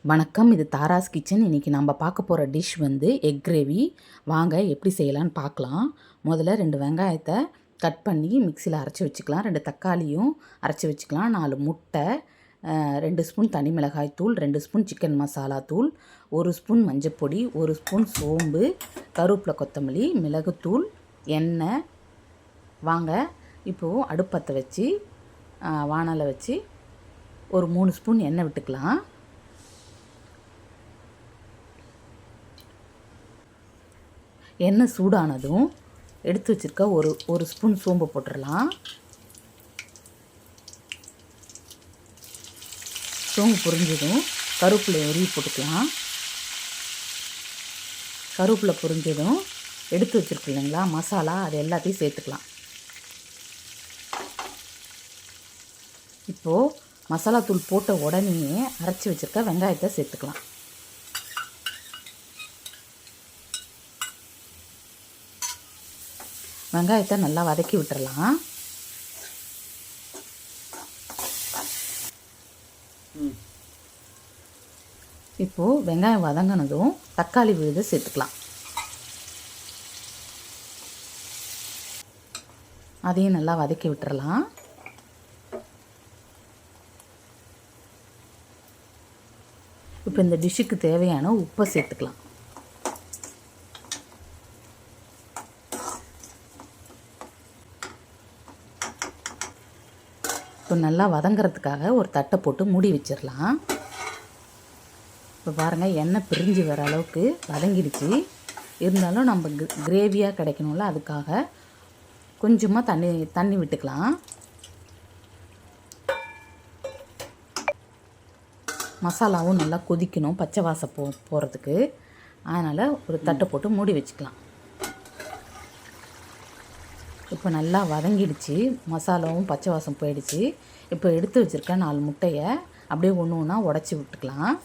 வணக்கம். இது தாராஸ் கிச்சன். இன்றைக்கி நம்ம பார்க்க போகிற டிஷ் வந்து எக் கிரேவி. வாங்க எப்படி செய்யலான்னு பார்க்கலாம். முதல்ல 2 வெங்காயத்தை கட் பண்ணி மிக்சியில் அரைச்சி வச்சுக்கலாம். 2 தக்காளியும் அரைச்சி வச்சுக்கலாம். 4 முட்டை, 2 ஸ்பூன் தனி மிளகாய் தூள், 2 ஸ்பூன் சிக்கன் மசாலா தூள், 1 ஸ்பூன் மஞ்சப்பொடி, 1 ஸ்பூன் சோம்பு, கருவேப்பிலை, கொத்தமல்லி, மிளகுத்தூள், எண்ணெய். வாங்க இப்போது அடுப்பத்தை வச்சு வானலை வச்சு ஒரு 3 ஸ்பூன் எண்ணெய் விட்டுக்கலாம். எண்ணெய் சூடானதும் எடுத்து வச்சுருக்க ஒரு ஸ்பூன் சோம்பு போட்டுடலாம். சோம்பு பொரிஞ்சதும் கருவேப்பிலை உருவி போட்டுக்கலாம். கருவேப்பிலை பொரிஞ்சதும் எடுத்து வச்சுருக்கு இல்லைங்களா மசாலா, அது எல்லாத்தையும் சேர்த்துக்கலாம். இப்போது மசாலா தூள் போட்ட உடனே அரைச்சி வச்சுருக்க வெங்காயத்தை சேர்த்துக்கலாம். வெங்காயத்தை நல்லா வதக்கி விட்டுறலாம். இப்போது வெங்காயம் வதங்கினதும் தக்காளி விழுதை சேர்த்துக்கலாம். அதையும் நல்லா வதக்கி விட்டுறலாம். இப்போ இந்த டிஷ்ஷுக்கு தேவையான உப்பை சேர்த்துக்கலாம். இப்போ நல்லா வதங்கிறதுக்காக ஒரு தட்டை போட்டு மூடி வச்சிடலாம். இப்போ பாருங்கள், எண்ணெய் பிரிஞ்சு வர அளவுக்கு வதங்கிடுச்சு. இருந்தாலும் நம்ம கிரேவியாக கிடைக்கணும்ல, அதுக்காக கொஞ்சமாக தண்ணி விட்டுக்கலாம். மசாலாவும் நல்லா கொதிக்கணும், பச்சை வாசம் போகிறதுக்கு. அதனால் ஒரு தட்டை போட்டு மூடி வச்சுக்கலாம். இப்போ நல்லா வதங்கிடுச்சு, மசாலாவும் பச்சை வாசம் போயிடுச்சு. இப்போ எடுத்து வச்சுருக்க 4 முட்டையை அப்படியே ஒன்று ஒன்றா உடச்சி விட்டுக்கலாம்.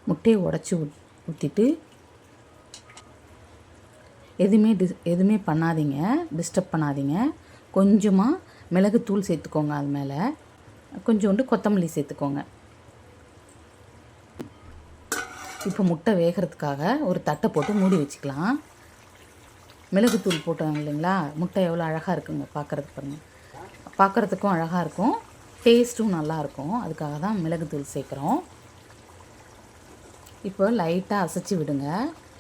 முட்டையை உடச்சி ஊற்றிட்டு எதுவுமே பண்ணாதீங்க, டிஸ்டர்ப் பண்ணாதீங்க. கொஞ்சமாக மிளகுத்தூள் சேர்த்துக்கோங்க. அது மேலே கொஞ்சோண்டு கொத்தமல்லி சேர்த்துக்கோங்க. இப்போ முட்டை வேகிறதுக்காக ஒரு தட்டை போட்டு மூடி வச்சுக்கலாம். மிளகுத்தூள் போட்டாங்க இல்லைங்களா, முட்டை எவ்வளோ அழகாக இருக்குங்க பார்க்குறதுக்கு. பாருங்கள், பார்க்குறதுக்கும் அழகாக இருக்கும், டேஸ்ட்டும் நல்லாயிருக்கும். அதுக்காக தான் மிளகுத்தூள் சேர்க்குறோம். இப்போ லைட்டாக அசைச்சி விடுங்க,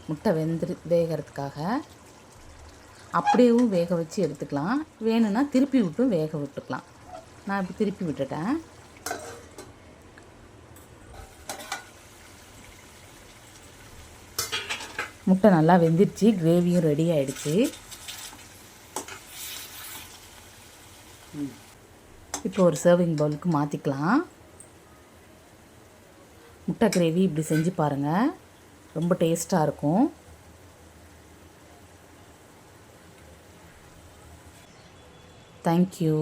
முட்டை வேகிறதுக்காக. அப்படியேவும் வேக வச்சு எடுத்துக்கலாம். வேணும்னா திருப்பி விட்டும் வேக விட்டுக்கலாம். நான் இப்போ திருப்பி விட்டுட்டேன். முட்டை நல்லா வெந்துடுச்சு, கிரேவியும் ரெடி ஆகிடுச்சு. இப்போ ஒரு சர்விங் பவுலுக்கு மாற்றிக்கலாம். முட்டை கிரேவி இப்படி செஞ்சு பாருங்கள், ரொம்ப டேஸ்ட்டாக இருக்கும். தேங்க்யூ.